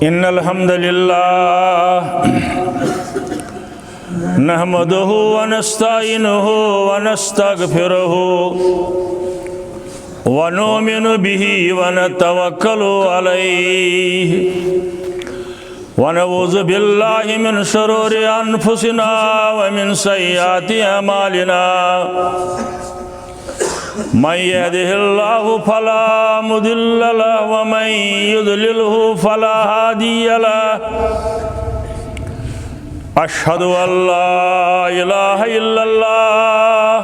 इन्नल हम्दुलिल्लाह नहमदुहु व नस्तईनुहु व नस्तगफिरुहु व नुमिनु बिही व नतवक्कलु अलैहि व नऊज़ु बिल्लाहि मिन शुरूरि अनफुसिना व मिन सय्यिआति अमालिना मन यहदिहिल्लाहु फला मुदिल्ल लहु व मन युद्लिलहु फला हादिय लहु अशहदु अल्ला इलाहा इल्लल्लाह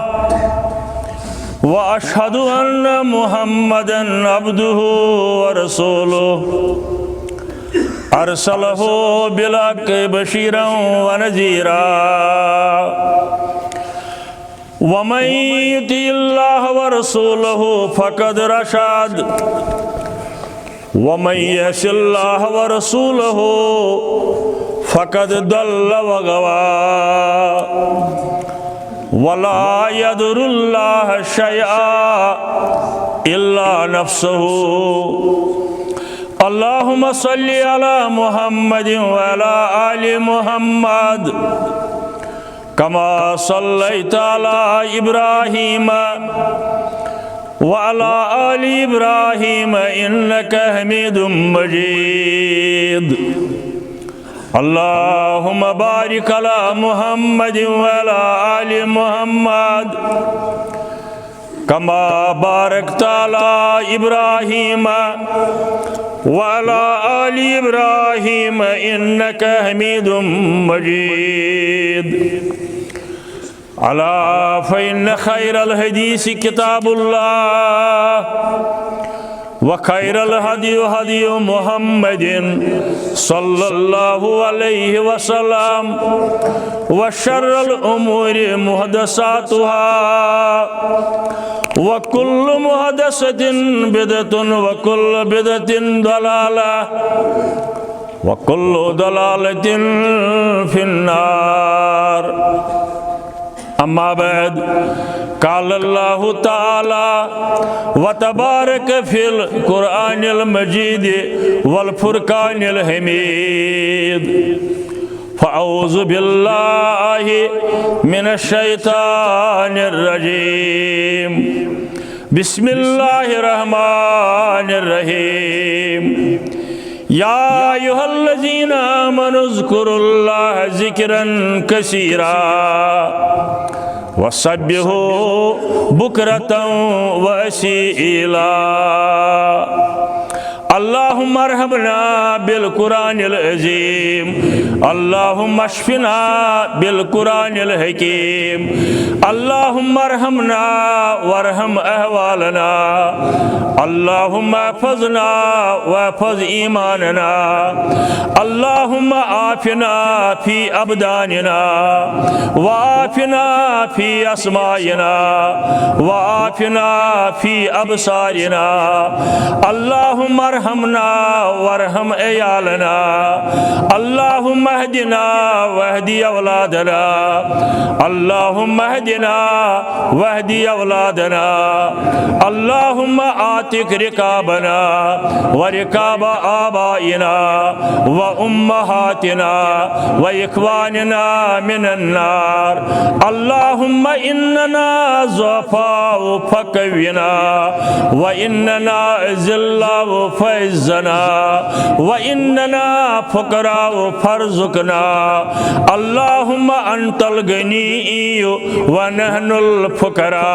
व अशहदु अन्न मुहम्मदन अब्दुहु व रसूलुहु अरसलहु बिलहक़्क़ि बशीरन व नज़ीरा वमन युतिइल्लाह व रसूलहु फ़क़द रशद वमन यअसिल्लाह व रसूलहु फ़क़द दल्ल व गवा वला यदुरुल्लाह शयअन इल्ला नफ्सहु अल्लाहुम्मा सल्लि अला मुहम्मदिन व अला आलि मुहम्मद कमा सल्लैता अला इब्राहीम व अला आलि इब्राहीम इन्नका हमीदुम मजीद। अल्लाहुम्मा बारिक अला मुहम्मदिन व अला आलि मुहम्मद कमा बारकता अला इब्राहीम व अला आलि इब्राहीम इन्नका हमीदुम मजीद। अला फ़इन्न खैरल हदीस किताबुल्लाह व खैरल हदी हदी मुहम्मदिन सल्लल्लाहु अलैहि वसल्लम व शर्रल उमूरि मुहदसातुहा व कुल्लु मुहदसतिन बिदअतुन व कुल्लु बिदअतिन दलालह व कुल्लु दलालतिन फिन्नार। अम्मा बाद क़ाल अल्लाहु तआला व तबारक फिल कुरआनिल मजीद वल फुरकानिल हमीद। फ़अऊज़ु बिल्लाहि मिनश शैतानिर रजीम। बिस्मिल्लाहिर रहमानिर रहीम। या अय्युहल्लज़ीना आमनु ज़्कुरुल्लाह ज़िक्रन कसीरा वसब्बिहू बुक्रतन व असीला। अल्लाहुम्मा अरहमना बिल कुरानिल अज़ीम अल्लाहुम्मा अशफिना बिल कुरानिल हकीम अल्लाहुम्मा अरहमना वरहम अहवालना अल्लाहुम्मा अहफ़ज़ना वहफ़ज़ ईमानना अल्लाहुम्मा आफ़िना फ़ी अबदानिना व आफ़िना फ़ी अस्माइना व आफ़िना फ़ी अबसारिना अल्लाहुम्मा अरहमना वरहम अयालना अल्लाहुम्मा अहदिना वहदी औलादना अल्लाहुम्मा अहदिना वहदी औलादना अल्लाहुम्मा आतिक रिकाबना व रिकाब आबाइना व उम्महातिना व इख्वानिना मिनन नार। अल्लाहुम्मा इन्नना ज़ुअफ़ाउ फ़क़व्विना व इन्नना ज़िल्लाउ फ़इज़्ज़ना व इन्नना फ़ुक़राउ फ़रज़ुक़ना। अल्लाहुम्मा अंतल गनीय्यु व नहनुल फ़ुक़रा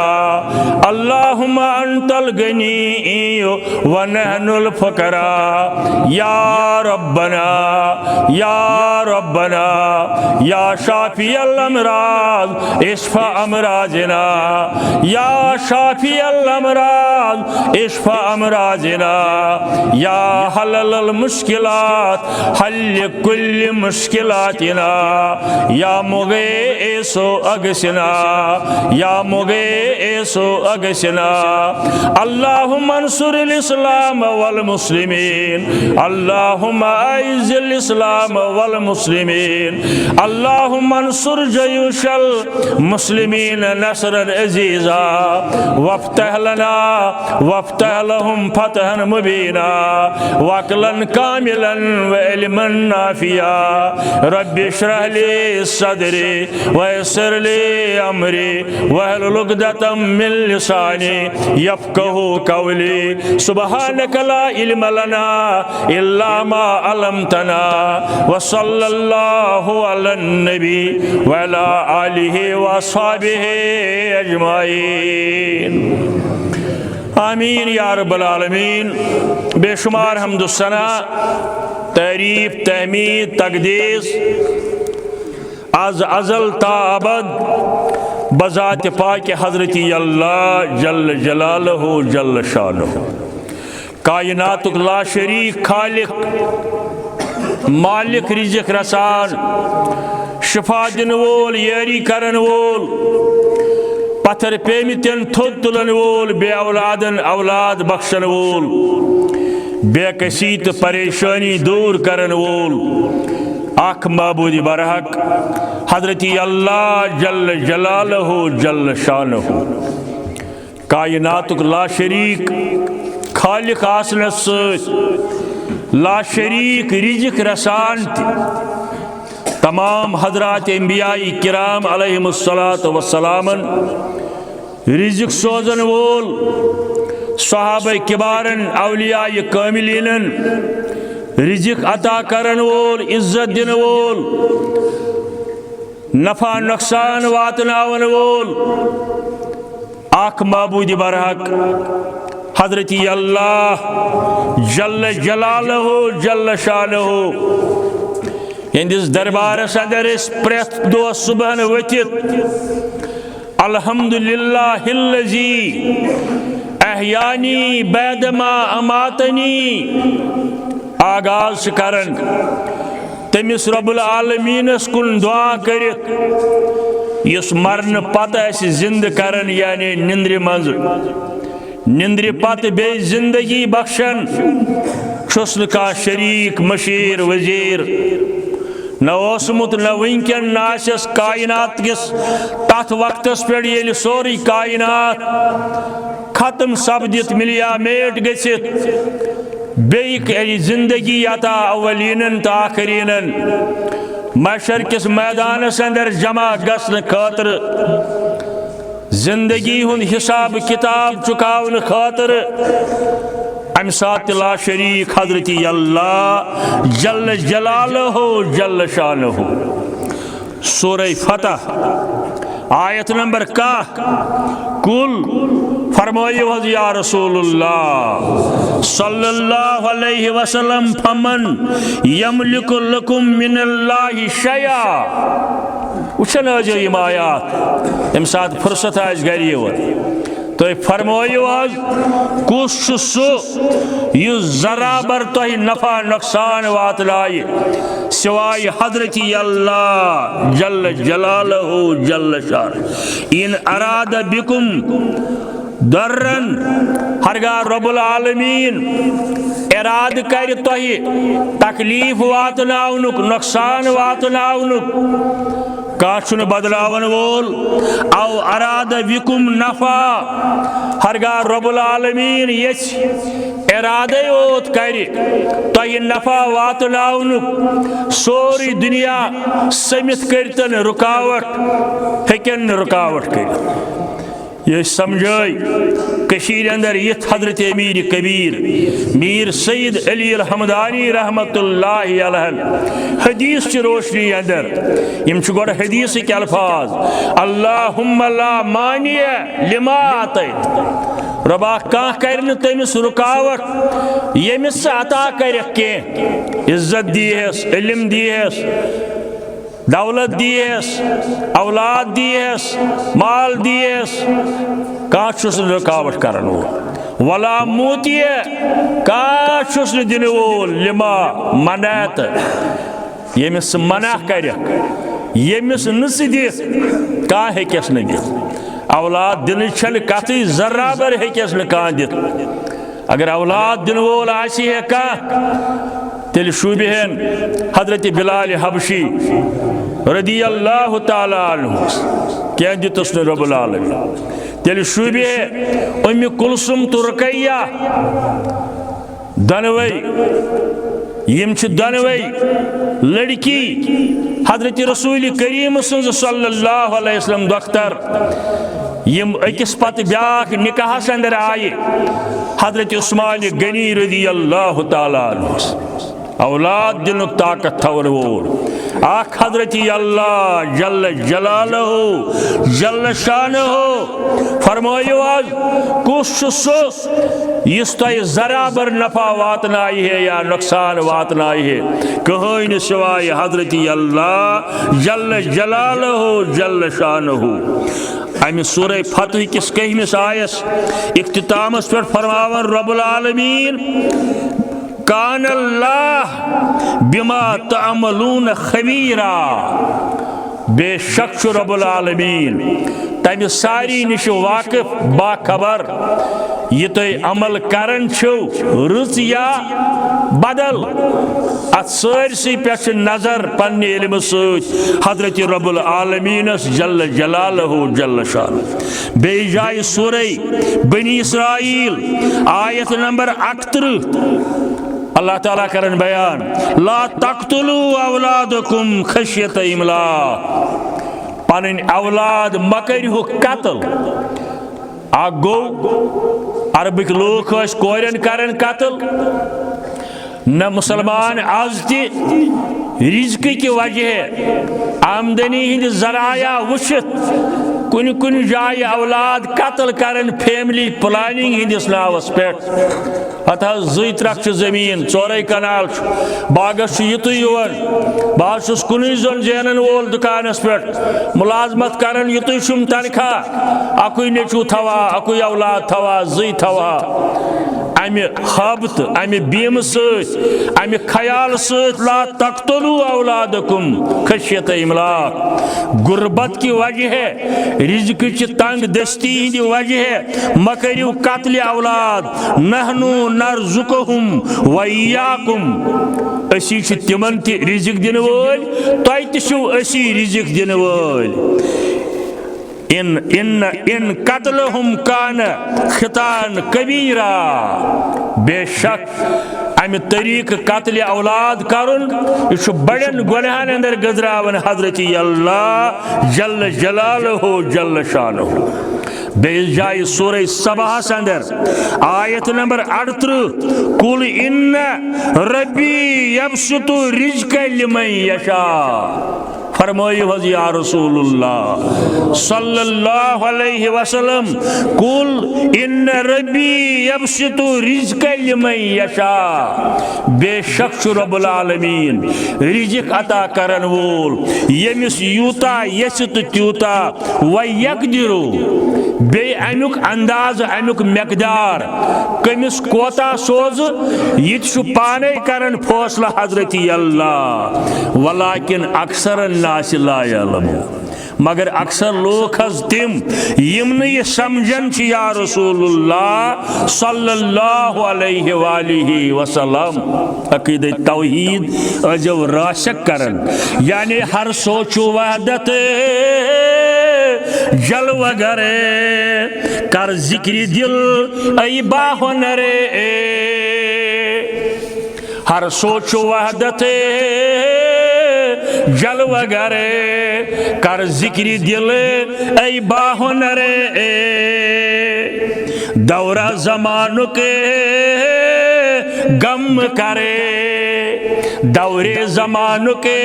अल्लाहुम्मा अंतल गनीय्यु व नहनुल फ़ुक़रा। या रब्बना या रब्बना या शाफ़िअल अमराज़ इश्फ़ा अमराज़िना या शाफ़िअल अमराज़ इश्फ़ा अमराज़िना या हल्लल मुश्किलात हल्ल कुल्ल मुश्किलातिना या मुग़ीसु अग़सिना या मुग़ीसु अग़सिना। अल्लाहुम्मा अंसुरिल इस्लाम वल मुस्लिमीन अल्लाहुम्मा अइज़्ज़िल इस्लाम वल मुस्लिमीन अल्लाहुम्मा अंसुर जयूशल मुस्लिमीन नस्रन अज़ीज़ा वफ़्तह लना वफ़्तह लहुम फ़तहन मुबीना। वक़लन कामिलन व इल्मन नाफिया रब्बि इश्रह ली सदरी व यस्सिर ली अमरी वहलुल उक़दतम मिन लिसानी यफ़क़हू क़ौली सुब्हानक ला इल्म लना इल्ला मा अल्लमतना व सल्लल्लाहु अला नबी व अला आलिहि व अस्हाबिहि अजमाइन। आमीन या रब्बल आलमीन। बेशुमार हम्द सना तारीफ तहमीद तक़दीस आज अज़ल ता अबद बज़ात पाक हज़रत अल्लाह जल्ल जलालहु जल्ल शानुहु कायनातुक ला शरीक खालिक मालिक रिज़्क़ रसान शिफा दिन वोल यारी करन वोल पत्थर पेमितन थोद तुलन वोल बे औलादन औलाद बख्शन वोल बेकसी तो परेशानी दूर करन वोल आख माबूद बरहक हज़रत अल्लाह जल्ल जलालहु जल्ल शानुहु कायनातुक ला शरीक खालिक आसनस ला शरीक रिज़्क़ रसान तमाम हजरात अंबियाई किराम अलैहिमुस्सलातु वस्सलामन रिज़्क़ सोजन वोल सहाबा किबारन औलिया कामिलीनन रिज़्क़ अता करन वोल इज्जत दिन वोल नफा नुकसान वातनावन वोल आख माबूद बरहक हज़रत अल्लाह जल्ल जलालहु जल्ल शानुहु यंदिस दरबारस अंदर प्रेथ दो सुबह वथित अल्हम्दुलिल्लाहिल्लज़ी अहयानी बैदमा अमातनी आगाज करन तमिस रब्बुल आलमीनस कुन दुआ करित युस मरन पत जिंद करन यानी निंद्रि मंज निंद्रि पत बे जिंदगी बख्शन छुस न का शरीक मशीर वजीर न ओसमुत न वनकन न आसस कायनात किस तथ वक्तस पे ये सोरी कायनात खत्म सपदित मिलिया मेट गसित बे जिंदगी अता अवलीनन तो आखरीनन मशर किस मैदानस अंदर जमा गसन खातर जिंदगी हुन हिसाब किताब चुकावन खातर अमि सात ला शरीक हज़रत अल्लाह जल्ल जलालहु जल्ल शानुहु सूरह फतह आयत नंबर का कुल फरमाइयो या रसूलुल्लाह सल्लल्लाहु अलैहि वसल्लम फमन यमलिकु लकुम मिनल्लाहि शया उछन जो यम आयात अमि सात फुर्सत आज गरी तो फरमाइयो आज कुस सु जराबर तुह नफा नुकसान वातलाय सिवाय हज़रत अल्लाह जल्ल जलालहु जल्ल शान इन अराद बिकुम दर्रन हरगा रब्बुल आलमीन इराद कर तुह तकलीफ वातनाउनुक नुकसान वातनाउनुक काशुन बदलावन वोल औ अराद विकुम नफा हरगा रब्बुल आलमीन यस इरादे ओत कर तुह नफा वातनाउनुक सोरी दुनिया समित करतन रुकावट हेकन रुकावट कर ये समझाई कशीर अंदर यथ हजरत अमीर कबीर मीर सईद अली अल हमदानी रहमतुल्लाहि अलैह हदीस की रोशनी अंदर यम गोड हदीस के अल्फाज अल्लाहुम्मा ला मानिय लिमा अतैत रबा कह कर तमिस रुकावट यमिस अता कर के इज्जत दीहस इल्म दीहस दौलत दीहस औलाद दीहस माल दीहस काशुस रुकावट करन वला मूतिय काशुस दिन वोल लिमा मनात यमिस मना कर यमिस नस दिस का हेकस न दिस औलाद दिन छन कथ जराबर हेकस न का दित अगर औलाद दिन वोल आसी है का तेल शुबहन हजरत बिलाल हबशी रदी अल्लाह ताला अन्हु क्या दितुस न रब्बुल आलमीन तेल शुबह उम्म कुलसुम तो रुकैया दनवे यम दनवे लड़की हजरत रसूल करीम सल्लल्लाहु अलैहि वसल्लम दख्तर यम अकिस पत ब्याख निकाहस अंदर आये हजरत उस्मान गनी रज़ियल्लाहु ताला अन्हु औलाद दिनुक ताकत थवन वोल आख हजरत अल्लाह जल्ल जलालहु जल्ल शानहु फरमायो आज कुछ सो इस तय जराबर नफा वातनाई है या नुकसान वातनाई है कहीं सिवाय हजरत अल्लाह जल्ल जलालहु जल्ल शानहु अमि सूरह फतह किस कहमिस आयस इख्तितामस पर फरमावन रब्बुल आलमीन कान अल्लाह बिमा तअमलून खबीरा बेशक रब्बुल आलमीन तमि सारी निश वाकिफ बाखबर ये तुम अमल करन रुच या बदल अत सारसी पे नजर पन्ने इल्म सत हजरत रब्बुल आलमीनस जल्ल जलालहु जल्ल शान बे जाय सूरह बनी इसराइल आयत नंबर 38 अल्लाह ताला करन बयान ला तक्तुलू औलादकुम खश्यत इमलाक पन औलाद मकरिहु कत्ल आ गो अरबिक लोग कोरन करन कत्ल न मुसलमान आज रिज्क की वजह आमदनी हिंद जराया वुशित कुन कुन जाय औलाद कत्ल करन फैमिली प्लानिंग हिंदिस नावस पे अत जी ट्रक जमीन 4 कनाल बागस युतु योन बास कुन जन जेनन वोल दुकानस पे मुलाजमत करन युतु शुम तनखा अकुई नेचू थवा अकुई औलाद थवा जी थवा अमि हबत अमि बीम सत अमि ख्याल सत ला तक्तुलू औलादकुम खश्यत इमलाक गुर्बत की वजह रिज्क की तंग दस्ती की वजह मकरियो कत्ल औलाद नहनु नरजुकुहुम व इय्याकुम असी तिमन ति रिज्क दिन वोल तोय तिशु असी रिज्क दिन वोल इन कत्लहुम कान खितान कबीरा बेशक अमि तरीक कत्ल औलाद करुन यह बड़न गुनाहन अंदर गजरावन हजरत अल्लाह जल्ल जलालहु जल्ल शानहु बेस जाय सूरह सबह अंदर आयत नंबर 38 कुल इन्न रब्बी यबसुतु रिज्क लिमन यशा फरमायो हज या रसूलुल्लाह सल्लल्लाहु अलैहि वसल्लम कुल इन्न रब्बी यबसुतु रिज्क लिमन यशा बेशक रब्बुल आलमीन रिज्क अता करन वोल यमिस यूता यसित त्यूता व यकदिरु बे अमुक अंदाज अमुक मकदार कमिस कोता सोज यह पाने करन फैसला हजरत अल्लाह वलाकिन अक्सर नास ला यअलमून मगर अक्सर लोग तिम यम यह समझन या रसूलुल्लाह सल्लल्लाहु अलैहि वालिहि वसल्लम अकीद तौहीद अजव राशक करन यानी हर सोचो वहदत जलवा गरे कर जिक्री दिल ऐ बाहुनरे हर सोचो वहदत जलवा गरे कर जिक्री दिल ऐ बाहुनरे दौरा जमानु के गम करे दौरे जमानु के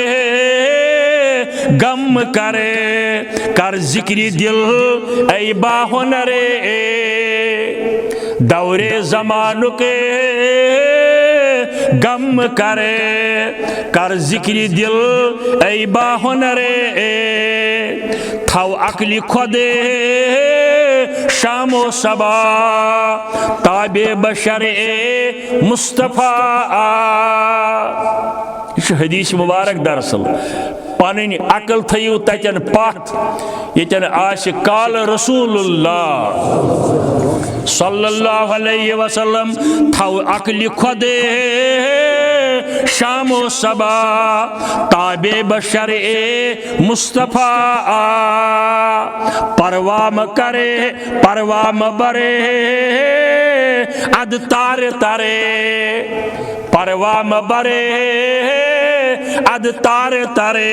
गम करे कर जिक्री दिल ऐ बाहुनरे दौरे जमानु के गम करे कर जिक्री दिल ऐ बाहुनरे थाव अकली खुदे शामो सबा ताबे बशर मुस्तफ़ा यह हदीस मुबारक दरअसल पन अकल थयु तन पथ यन आश काल रसूलुल्लाह सल्लल्लाहु अलैहि वसल्लम थव अकल खुदे शामो सबा ताबे बशर ए मुस्तफ़ा परवाम करे परवाम बरे अद तारे तारे परवाम बरे अद तारे तारे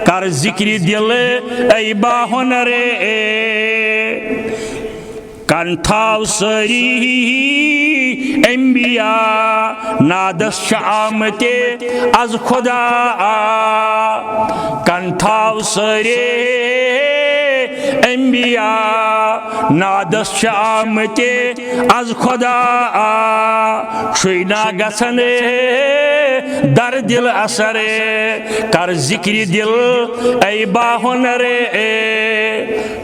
कर जिक्री दिल ऐ बाहुनरे कंथाव सरी एम्बिया नादस आमते अज खुदा कंथाव सरे एम्बिया नादस आमते अज खुदा शुना गसन दर दिल असरे कर जिक्री दिल ऐ बाहुनरे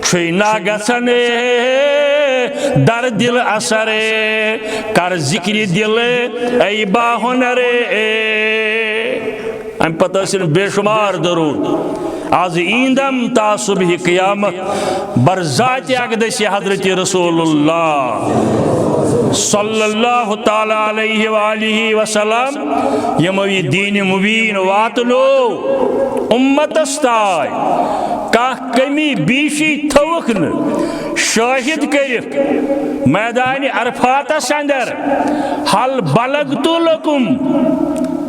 शुना गसन दर दिल असरे कर जिक्री दिल ऐ बाहुनरे अम पता बेशुमार दरूद आज ईंदम ता सुबह क़यामत बरज़ात अक़दस हज़रत रसूलुल्लाह सल्लल्लाहु ताला अलैहि वालिहि वसल्लम यमो ये दीन मुबीन वातलो उम्मतस ताय कह कमी बीशी थवक न शाहिद कर मैदान अरफातस अंदर हल बलगतु लकुम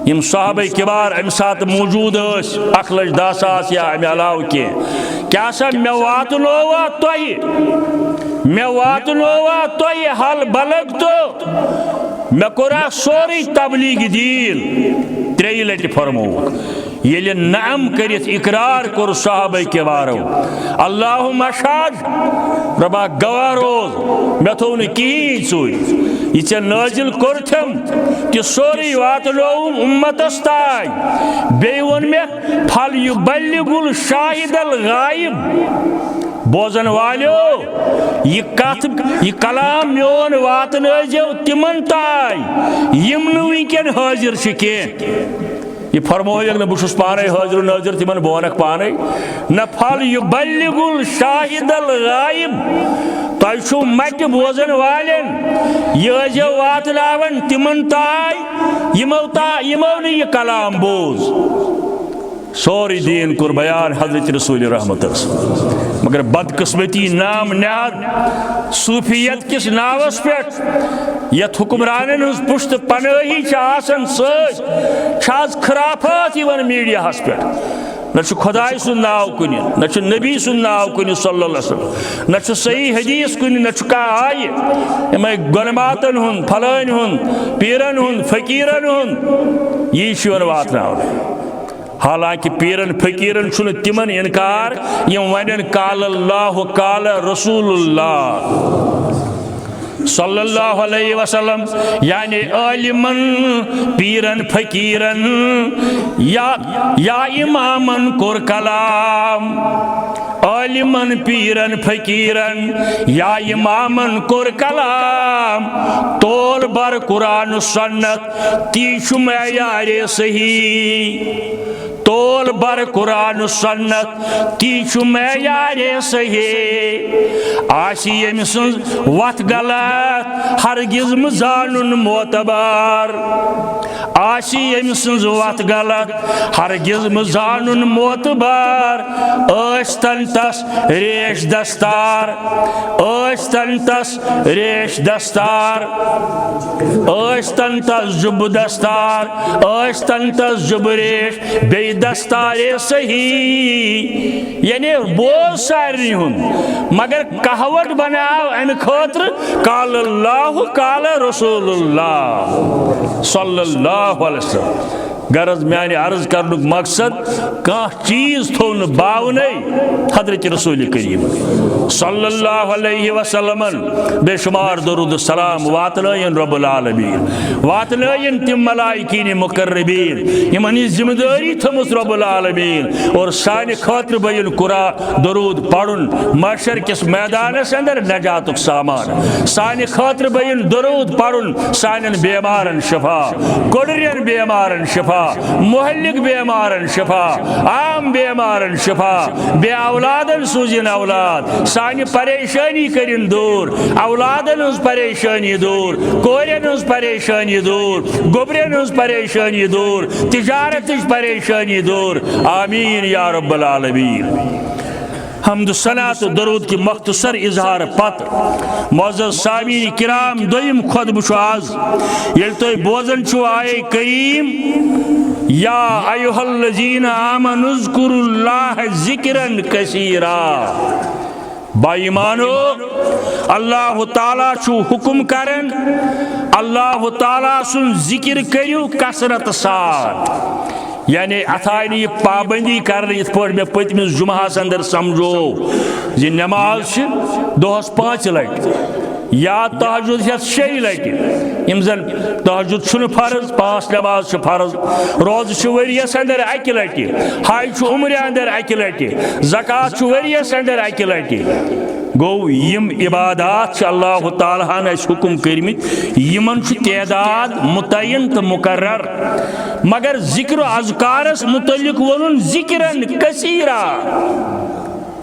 यम सहाबे किबार अम सात मौजूद 1,10,000 या अमे अलाव क्या सा मे वातनोवा तोय हल बलग तो मे कोरा सोरी तबलीग दीन 3 लटि फरमो ये नाम करित इकरार कर सहाबे किबारो अल्लाहुम्मा शहद रबा गवाह रोज मे थो न कहीं चुई ये नाजिल कोरथम कि सोरी वातनोवुम उम्मतस ताय बे वोन मे फल युबल्लिगुल शाहिदल गायब बोजन वालो ये कथ ये कलाम मोन वातन तिमन ताय यम वनकन हाजिर के ये फरमोयक न बुशुस पाने हाजिर नाजिर तिमन बोनक पाने न फल युबल्लिगुल शाहिदल गायब तु मट बोजन वालन यह वातलावन तिमन ताय यमो ने यह कलाम बोज सोरी दीन कुर बयान हजरत रसूल रहमत मगर बदकिस्मती नाम नहद सूफियत किस नावस पे यथ हुक्मरान पुश्त पनाही सज खराफात मीडिया पे न खुदाय सुन नाव कुन न नबी सुन नाव कुन सल्लल्लाहु अलैहि वसल्लम न सही हदीस कुन न कह आय यम गनमातन हुन फलान हुन पीरन हुन फकीरन हुन यह वातना हालांकि पीरन फकीरन तिमन इनकार यम वन काल अल्लाह काल रसूलुल्लाह सल्लल्लाहु अलैहि वसल्लम यानी आलिमन पीरन फकीरन या इमामन कुर कलाम आलिमन पीरन फकीरन या इमामन कुर कलाम तोल बर कुरान सुन्नत तीशु मयारे सही तोल बर कुरान सुन्नत तीशु मयारे सही आशी यम वत गलत हरगिज जानुन मोतबार आशी यम वत गलत हरगिज जानुन मोतबार अस्तन तस रेश दस्तार अस्तन तस रेश दस्तार अस्तन तस जुब दस्तार अस्तन तस जुब रेश बे दस्तारे सही यानी बोल सारी हूं मगर कहवट बनाव अम खतर काल अल्लाह काल रसूलुल्लाह सल्लल्लाहु अलैहि वसल्लम गरज म्याने अर्ज करनुक मकसद कह चीज थो न बावने हजरत रसूल करीम सल्लल्लाहु अलैहि वसल्लम बेशुमार दरूद सलाम वातलायन रब्बुल आलमीन वातलायन तिम मलाइकीन मुकर्रबीन यमन जिम्मेदारी थमस रब्बुल आलमीन और साने खातिर बयन कुरा दरूद पढ़ुन महशर किस मैदानस अंदर नजातुक सामान साने खातिर बयन दरूद पढ़ुन सानन बेमारन शिफा कोडरियन बेमारन शिफा शिफा, मुहल्लिक बेमारन शिफा, आम बेमारन शिफा, बे औलादन सूजिन औलाद, सानि परेशानी करिन दूर, औलादन हंस परेशानी दूर, कोरेन हंस परेशानी दूर, गोबरेन हंस परेशानी दूर, तिजारत परेशानी दूर। आमीन या रब्बल आलमीन। हम्द सना तो दरूद की मख्तसर इजहार पत मोअज़्ज़ज़ सामीन किराम दोयम खुतब आज येल तो बोजन छु आए करीम या अय्युहल्लज़ीना आमनुज़्कुरुल्लाह ज़िक्रन कसीरा। बाईमानो अल्लाह ताला छु हुक्म करन, अल्लाह ताला सुन जिक्र करियो कसरत साथ, यानी अथाय ये पाबंदी कर इत पे मे पतमिस जुमास अंदर समझो जी नमाज दोहस 5 लट या तहज्जुद 6 लट यम जन तहज्जुद फर्ज 5 नमाज फर्ज, रोज वरियस अंदर 1 लट, हज उम्र अंदर 1 लट, ज़कात वरियस अंदर 1 लट। गो यम इबादात अल्लाह ताला ने हुक्म करमित यमन तदाद मुतयन तो मुकर्रर, मगर जिक्र अज़कारस मुतल्लिक वोनुन जिक्रन कसीरा,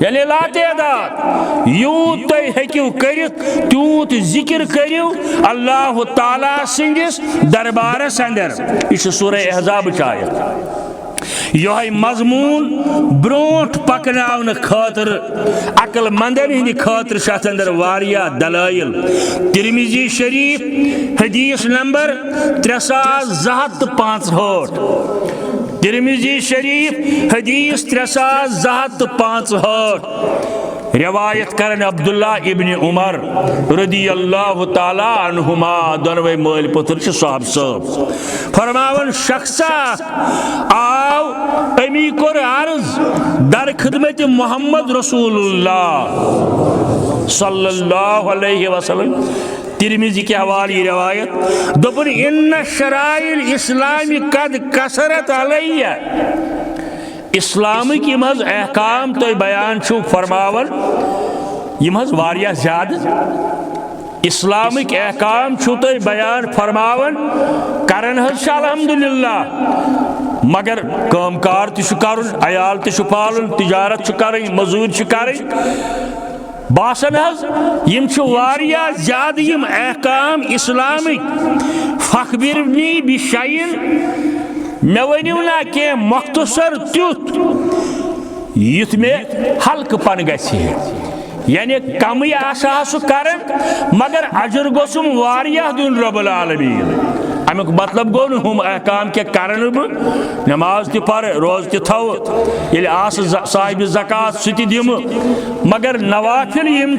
यानी ला तदाद यूत तुम हेकिव करित तूत जिक्र करियो अल्लाह ताला सिंदिस दरबारस अंदर। यह सूरह अहज़ाब आयत। यह मजमून ब्रोट पकन खातर अक्लमंदन हंद खातर अंदर वारिया दलाइल। तिरमिज़ी शरीफ हदीस नंबर 3265, तिरमिज़ी शरीफ हदीस 3265 रिवायत करन अब्दुल्ला इब्न उमर रदी अल्लाह ताला अन्हुमा दोनवे मोल पुत्र साहब साहब फरमावन शख्सा आओ अमी कोर अर्ज दर खिदमत मोहम्मद रसूलुल्लाह सल्लल्लाहु अलैहि वसल्लम। तिरमिज़ी के हवाले रिवायत दोपन इन्न शराइल इस्लामी कद कसरत अलैया, इस्लामिक यम अहकाम तो बयान फरमावन यम वारिया ज्यादा, इस्लामिक अहकाम तो बयान फरमावन करन अल्हम्दुलिल्लाह, मगर कामकार तुन अयाल तुन तिजारत करें मजूर करें बासन यम वारिया ज्यादा यम अहकाम इस्लामिक। फखबिरनी बिशैइन मे वनिव ना के मख्तसर तुथ युथ मे हल्क पन गछि, यानी कम आसा सु करन मगर अजर गोसुम वारिया दुन रब्बुल आलमीन। अमुक मतलब गो हम अहकाम के करन बह नमाज त पर रोज त थव ये आस साहिब ज़कात सह दिम, मगर नवाफिल यम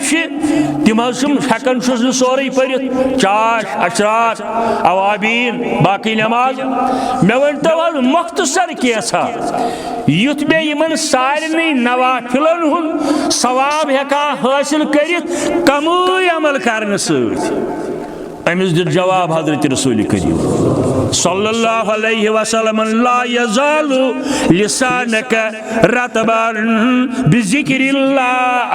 तिम हेकन सोरे पर चाश अशरात अवाबीन बाकी नमाज मे वन तो मुख्तसर कैसा युथ मे इन सारे नवाफिलन हुन सवाब हेका हासिल कर कमुई अमल करने अमिस दिल जवाब हजरत रसूल करीम सल्लल्लाहु अलैहि वसल्लम ला यज़ालु लिसानक रतबन बिज़िक्रिल्लाह।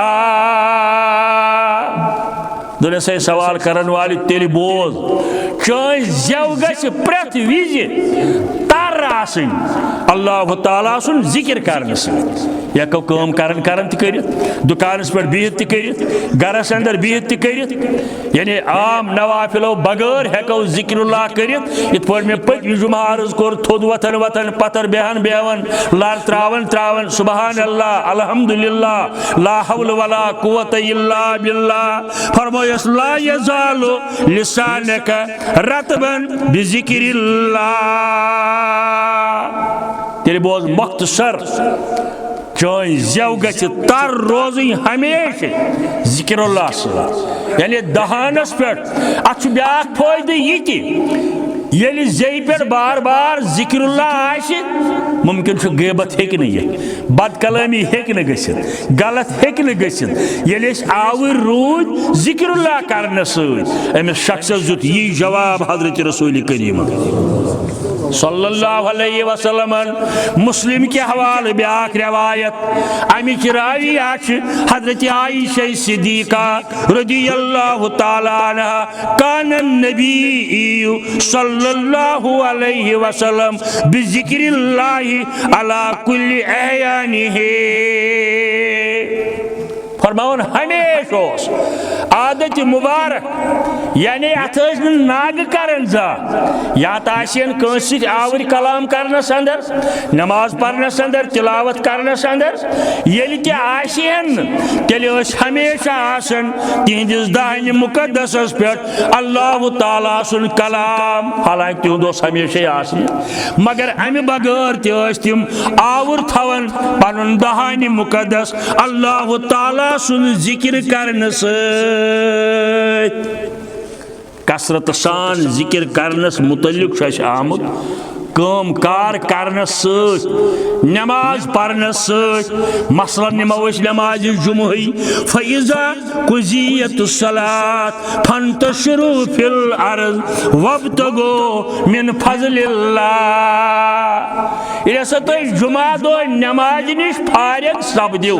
दुनिया से सवाल करन वाली तेरी बोल चाहे जव गछ प्रत विज तर आसिन अल्लाह ताला सुन जिक्र करने से या कम करन करन कर दुकानस पर बिहत कर गरस अंदर बिहत कर, यानी आम नवाफिलो बगैर हेको जिक्रुल्लाह कर इत पे मे पत्म जुमा अर्ज कोर थोद वथन वथन पतर बेहन बेहन लार त्रावन त्रावन सुबहान अल्लाह अल्हम्दुलिल्लाह ला हौल वला कुव्वत इल्ला बिल्लाह। फरमायस ला यज़ालु लिसानक रतबन बिज़िक्रिल्लाह। तेरे बोल मुख्तसर चाहे जव गछ तर रोज हमेशा जिक्रुल्लाह से, यानी दहानस पे अत ब्या फायदे ये जे पे बार बार जिक्रुल्लाह आशि मुमकिन गैबत हेक बदकलामी हेक गसित गलत हेक गसित ये आवर रूद जिक्रुल्लाह करने समिस शख्स दुत यी जवाब हजरत रसूल करीम सल्लल्लाहु अलैहि वसल्लम मुस्लिम के हवाले ब्याक रिवायत अमिच रावी हजरत आयशा सिद्दीका रदियल्लाहु ताला अन्हा कान नबी सल्लल्लाहु अलैहि वसल्लम बिजिक्रिल्लाहि अला कुल्ली अहयानिही फरमावन हमेशा आदत मुबारक यानी अत नाग करन जा या कंस आवर कलाम करनस अंदर नमाज पढ़नस अंदर तिलावत करनस अंदर येल ते आशियन तेल हमेशा आसन तिहंदिस दाहिने मुकद्दसस पे अल्लाह ताला सुन कलाम हालांकि तिहंद हमेशा आसन मगर अमि बगैर तिम आवर थवन पनुन दाहिने मुकद्दस अल्लाह ताला सुन जिक्र करने कसरत सान जिक्र करनस मुतल्लिक आमुत काम कार करनस नमाज पढ़नस मसलन निमो नमाज जुमुही फइज़ा कुज़ियतुस सलात फंतशिरू फिल अर्ज़ वब्तगू मिन फज़लिल्लाह इसा तुम जुमा दो नमाज निश फारिग सपदिव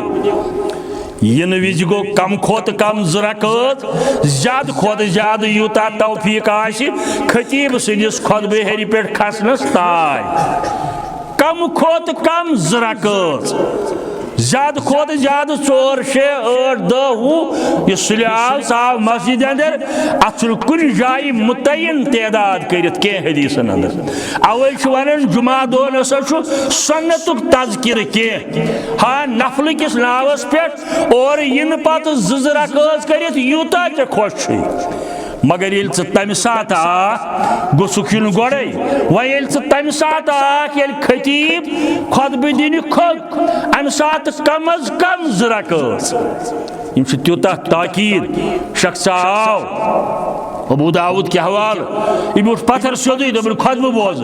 इन विज गो कम खोत कम ज़रकत ज्यादा खोत ज्यादा यूता तौफीक आशि खतीब सदिस खुतबे हेरि पे खसनस ताय कम खोत कम ज़रकत ज्यादा खोत ज्यादा 4 6 8 10 वु सुलियाल साहब मस्जिद अंदर अत कुन जाय मुतयन तदाद करित के हदीसन अंदर अवल वन जुमा दो सन्नतुक तज़किर के हाँ नफल किस नावस पे और इन पत ज़रकत करित यूता चे खुश मगर ये तम सात गुन गोड़े वह तम सात खतीब खुतब दिन खोद अम सात कम अज कम ज़रकत त्यूता ताकीद शख्स आव अबू दाऊद के हवाल यह पत्थर सोदी दोपन खुतब बोज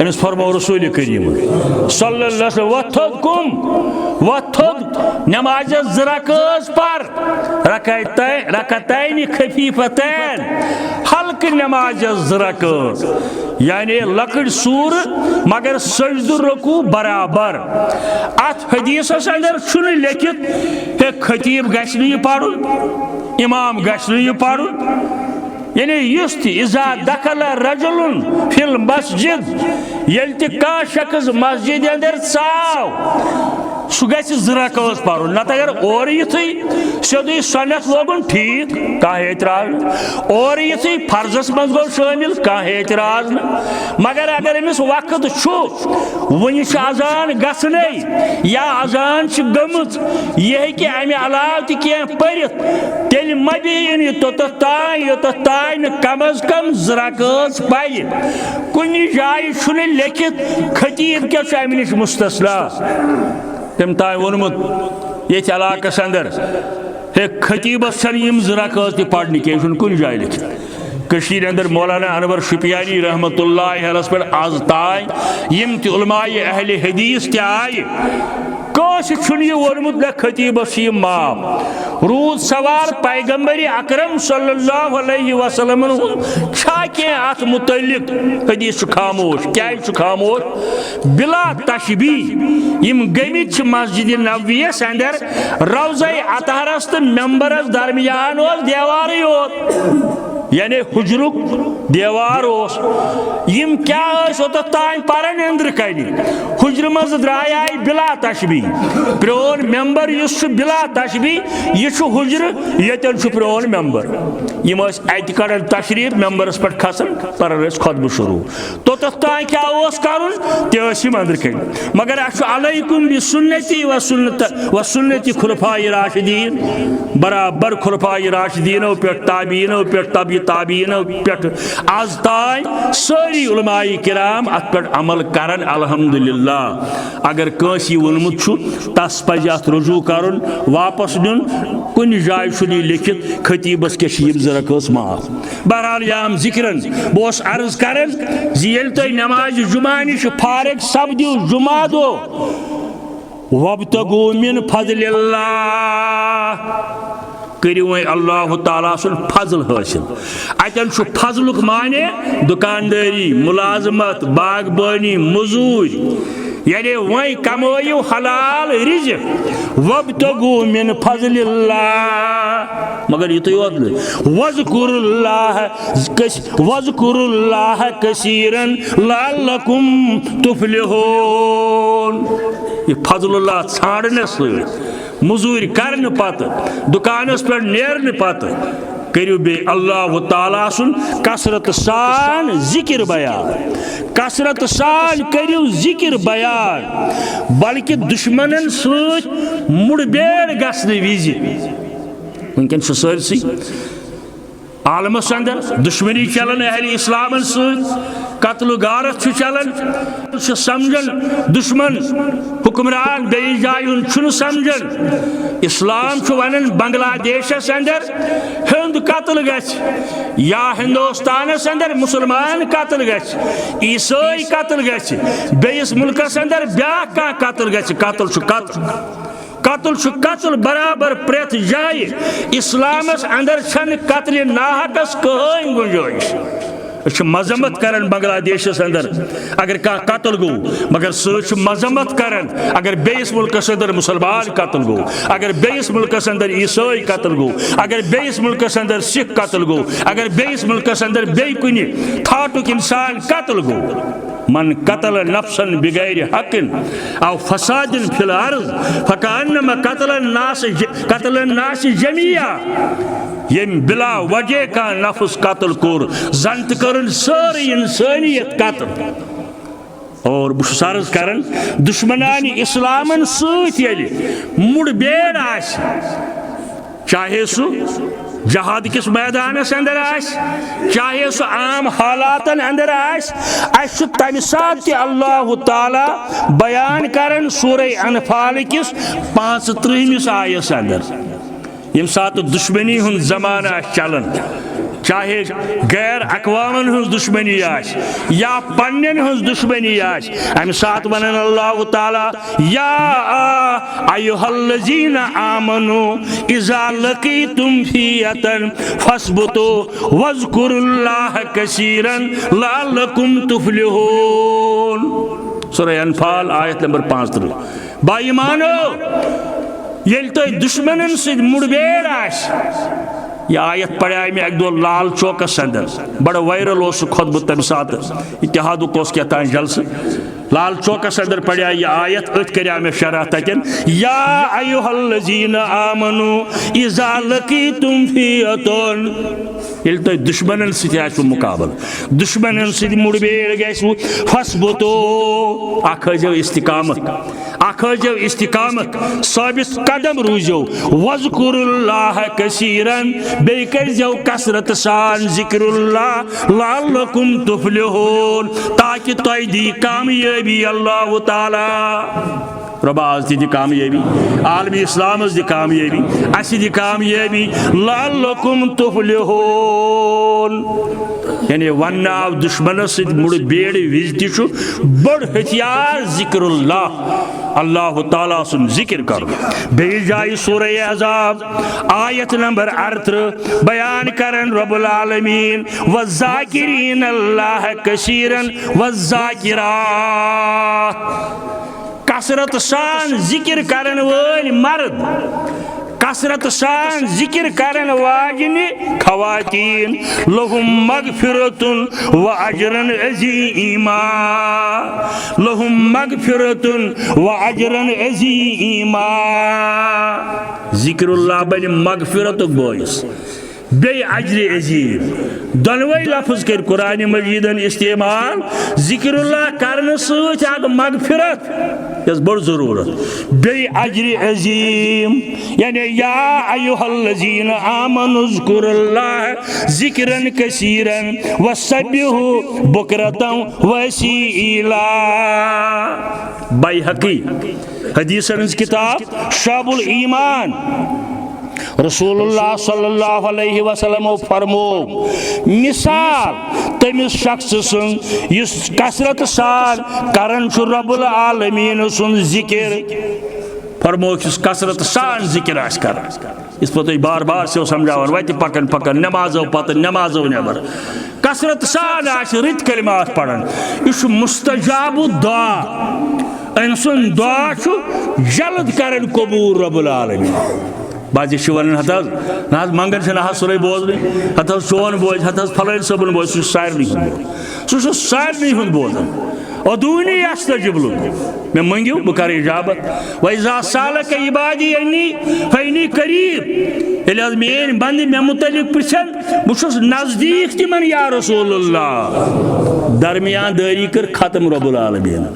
अमिस फरमो रसूल करीम सल्लल्लाहु वथोद कुम वथोद नमाज ज़रकत पर रकतैन खफीफतैन हल्क नमाज ज़रकत यानी लकड़ सूर मगर सजदु रुकू बराबर अत हदीसस अंदर छुन लिखित हे खतीब गछ नह पढ़ुन इमाम गछ नह पढ़ुन यानी युस इज़ा दखल रजुलुन फिल मस्जिद यल कह शख्स मस्जिद अंदर चाव सह ज़रकत पढ़ुन नत अगर और युथी सोदी सनत लोगुन ठीक कह एतराज और युथी फर्जस मज गो शामिल कह एतराज मगर अगर अमिस वक्त वन अजान गने या अजान गमुत यह हे अमे अलाव तह पढ़ित तेल मबीन योत तान कम अज कम ज़रकत पे कुन जाय लिखित खतीब क्या अमि नश मुस्तस्ना तम तान वोनमुत ये इलाकस अंदर हे खतीबस ज़रकत पढ़ने कह कुन जाय लिखित अंदर मौलाना अनवर शुपियानी रहमतुल्लाह अलैह पे आज ताय यम त उलमाए अहले हदीस त आय कस वोनमुत न खतीबस माफ रूद सवाल पैगंबरी अकरम सल्लल्लाहु अलैहि वसल्लम छा के अत मुतल्लिक हदीस खामोश क्या खामोश बिला तशबी यम गमित मस्जिद नबवियस अंदर रौज़ा अतहरस तो मेंबरस दरमियान देवार योत यानी हुजरुक देवार यम क्या तान पान अंदर कन हुजर मज द्राय बिला तशबी प्रोन मेंबर बिला तशबी यह हुजर यन प्रोन मेंबर यम अत कड़न तशरीफ मेंबरस पे खसन पर खुतब शुरू तोत तान क्या कर अंदर कन मगर अलैकुम बिसुन्नती व सुन्नती खुलफाए राशिदीन बराबर खुलफाए राशिदीनो पे ताबीनो पे ताबीनो पे आज तान सारी उलमाए किराम अत पे अमल करन अल्हम्दुलिल्लाह अगर कंस वोनमुत तस पज अत रुजू करन वापस नुन कुन जाय लिखित खतीबस के ज़रकत माफ बहरहाल याम जिक्रन बस अर्ज करन येल तुम नमाज जुमा नश फारिग सपदिव जुमा दो वब्तगू मिन फज़लिल्लाह करियो अल्लाह ताला सुन फजल हासिल अतन फजलुक माने दुकानदारी मुलाजमत बागबानी मजूरी यानी वही कमायो हलाल रिज़्क़ वब्तगू मिन फज़लिल्लाह मगर ये तो याद ले वज़कुरुल्लाह कसीरन लअल्लकुम तुफ्लिहून ये फज़लुल्लाह छाड़ने सत मजूरी करने पत दुकानस पे नेरने पत करियो बे अल्लाह ताला सुन कसरत सान जिक्र बयान कसरत सान करियो जिक्र बयान बल्कि दुश्मनन सत मुड़बेड़ गसने विज वनकन सरसी आलमस अंदर दुश्मनी चलन अहल इस्लाम सत कत्ल गारत चलन समझन दुश्मन हुक्मरान बेई जाय समझन इस्लाम वन बांग्लादेश अंदर हिंद कत्ल गछ या हिंदुस्तानस अंदर मुसलमान कत्ल गछ ईसाई कत्ल गछ बेइस मुल्कस अंदर ब्या का कत्ल गछ कत्ल बराबर प्रेत जाय इस्लामस अंदर छन कत्ल नाहकस कहीं गुंजाइश मजम्मत करन बांग्लादेश अंदर अगर का कत्ल गो मगर सच मजम्मत करन अगर बेइस मुल्कस अंदर मुसलमान कत्ल गो अगर बेइस मुल्कस अंदर ईसाई कत्ल गो अगर बेइस मुल्कस अंदर सिख कत्ल गो अगर बेइस मुल्कस अंदर बे कुनि थाटुक इंसान कत्ल गो मन कतल नफ्सन बिगैर हकिन औ फसादिन फिल अर्ज़ फकान्नमा कतल नास जमिया यम बिला वजह का नफ्स कत्ल कोर जंत करन सारी इंसानियत कत्ल और बुशसारज करन दुश्मनान इस्लामन सत यलि मुड़बेड़ आस चाहे सु जहाद किस मैदानस अंदर चाहे सो आम हालातन अंदर तम सात अल्लाह ताला बयान करन सूरह अनफाल किस 35 आयस अंदर यम सात दुश्मनी हुन जमाना चलन चाहे गैर अकवामन हुज दुश्मनी आश या पन्नन हुज दुश्मनी आश अम सात वनन अल्लाह ताला या अय्युहल्लज़ीना आमनू इज़ा लक़ीतुम फ़ियतन फ़स्बुतू वज़्कुरुल्लाह कसीरन लअल्लकुम तुफ़्लिहून सूरह अनफाल आयत नंबर 35 बाईमानो येल तो दुश्मनन से मुड़बेड़ आश यह आयत पढ़ा मे अक दो लाल चौकस अंदर बड़ा वायरल खुतब तम सात इत्तेहाद क्या जलस लाल चौकस अंदर पढ़ा यह आयत अत कर मे शरह तकन या अय्युहल्लज़ीना आमनू इज़ा लक़ीतुम फ़ियतन ये तो दुश्मनन सत मुकाबल दुश्मनन सत मुड़बेड़ गो फस्बुतो अखो इस्तिकामत साबित कदम रूजो वज़्कुरुल्लाह कसीरन बे करजो कसरत सान जिक्रुल्लाह लअल्लकुम तुफ़्लिहून ताकि तोय दी कामयाबी अल्लाह ताला रबाज दी कामयाबी आलमी इस्लाम दी कामयाबी असी दी कामयाबी लअल्लकुम तुफ़्लिहून यानी वन आव दुश्मन सत मुड़बेड़ विज ति बड़ हथियार जिक्रुल्लाह अल्लाह ताला सुन जिक्र कर बे जाय सूरह अहज़ाब आयत नंबर 38 बयान करन रब्बुल आलमीन वज़ाकिरीन अल्लाह कसीरन वज़ाकिरात कसरत सान जिक्र करन वाल मर्द कसरत सान जिक्र करन वाजिनी खवातीन लहुम मगफिरतुन व अजरन अज़ीमा लहुम मगफिरतुन व अजरन अज़ीमा जिक्रुल्लाह बन मगफिरत बोइस बे अजर अजीम दोनों लफ्ज कर कुरान मजीदन इस्तेमाल जिक्रुल्लाह करने सत मगफिरत यस बड़ जरूरत बे अजर अजीम यानी या अय्युहल्लज़ीना आमनू उज़्कुरुल्लाह ज़िक्रन कसीरन वसब्बिहू बुकरतन वसीला बैहक़ी हदीसन किताब शाबुल ईमान रसूलुल्लाह सल्लल्लाहु अलैहि वसल्लम फरमो मिसाल तमिस शख्स सुन कसरत सान करन रब्बुल आलमीन सुन जिक्र फरमो कसरत सान जिक्र आस कर इस पे बार बार से समझावन वत पकन पकन नमाजो पत नमाजो नबर कसरत सान रित कलिमात पढ़न यह मुस्तजाब दुआ अम सुन दुआ जल्द कर कबूल रब्बुल आलमीन बाजी वन हत ना मंगन से ना सुरे बोजन हत चोन बोज हत फलन सबन बोज सह सारे सह सारे हूं बोजन अदूनी अस्तजिबलु मे मंगियो बह कर इजाबत वैजा सालक इबादी फैनी करीब ये मेन बंद मे मुतलिक पुछन बहुत नजदीक तिमन या रसूलुल्लाह दरमियान दारी कर खत्म रब्बुल आलमीन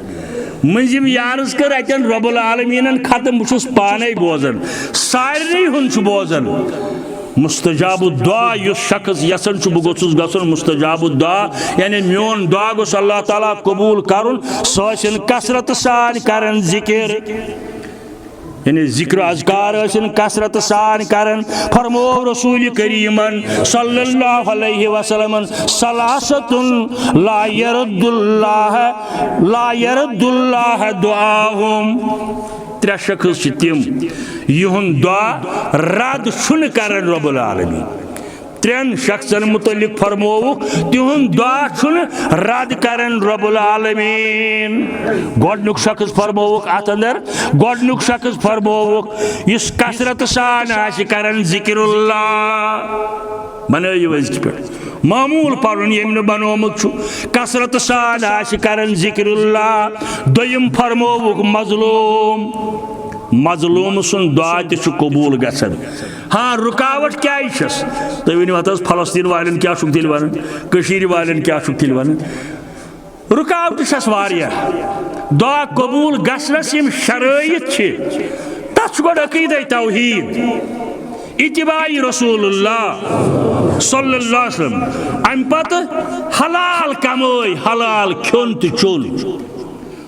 मंजिम यारस कर अतन रब्बुल आलमीन खत्म बहुत पाने बोजन सारे हूं बोजन मुस्तजाब दुआ यु शख्स यसन बह गोस गसन मुस्तजाब दुआ यानी मोन दुआ गोस अल्लाह ताला कबूल करुन सह कसरत सान करन जिक्र यानी जिक्र अज़कार कसरत सान करन फरमो रसूल करीमन सल्लल्लाहु अलैहि वसल्लम सलासतुन ला यरद्दुल्लाह दुआहुम त्रे शख्स तिम युहुन दुआ रद छुन करन रब्बुल आलमीन त्रेन शख्सन मुतलिक फरमोवुक तिहुन दुआ छुन रद करन रब्बुल आलमीन गोडनुक शख्स फरमोवुक अत अंदर गोडनुक शख्स फरमोवुक इस कसरत सान आशि करन जिक्रुल्लाह बनायो अज़ पे मामूल पढ़न यम बनोमुत कसरत सान आशि करन जिक्रुल्लाह दोयम फरमोवुक मजलूम सुन दुआ तु कबूल गसन हाँ रुकावट क्या तुम वन हत फलस्तीन वालन क्या तिल वन कशीर वालन क्या तिल वन रुकावट वारियाह दुआ कबूल गसनस यम शराइत तथ गो अकीदा तौहीद इत्तिबाई रसूलुल्लाह सल्लल्लाहु अलैहि वसल्लम अम पत हलाल कमाई हलाल खोन तो चोन